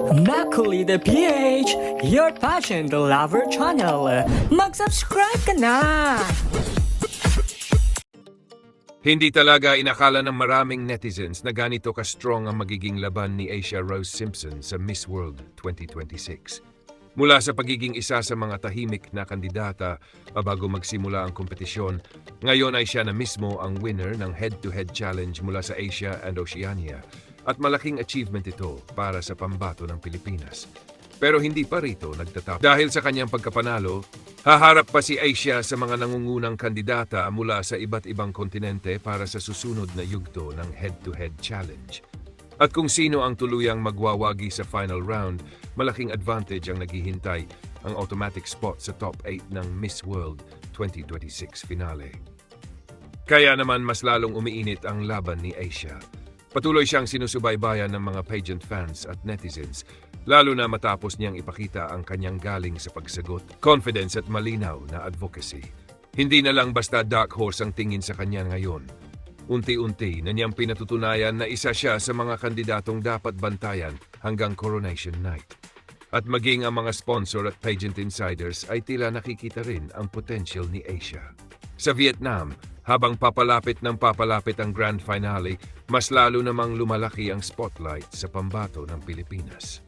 Macaulay PH, your passion the lover channel. Mag-subscribe ka na! Hindi talaga inakala ng maraming netizens na ganito ka-strong ang magiging laban ni Asia Rose Simpson sa Miss World 2026. Mula sa pagiging isa sa mga tahimik na kandidata bago magsimula ang kompetisyon, ngayon ay siya na mismo ang winner ng head-to-head challenge mula sa Asia and Oceania at malaking achievement ito para sa pambato ng Pilipinas. Pero hindi pa rito nagtatapos. Dahil sa kanyang pagkapanalo, haharap pa si Asia sa mga nangungunang kandidata mula sa iba't ibang kontinente para sa susunod na yugto ng head-to-head challenge. At kung sino ang tuluyang magwawagi sa final round, malaking advantage ang naghihintay, ang automatic spot sa top 8 ng Miss World 2026 finale. Kaya naman mas lalong umiinit ang laban ni Asia. Patuloy siyang sinusubaybayan ng mga pageant fans at netizens, lalo na matapos niyang ipakita ang kanyang galing sa pagsagot, confidence at malinaw na advocacy. Hindi na lang basta dark horse ang tingin sa kanya ngayon. Unti-unti na niyang pinatutunayan na isa siya sa mga kandidatong dapat bantayan hanggang Coronation Night. At maging ang mga sponsor at pageant insiders ay tila nakikita rin ang potential ni Asia. Sa Vietnam, habang papalapit ang grand finale, mas lalo namang lumalaki ang spotlight sa pambato ng Pilipinas.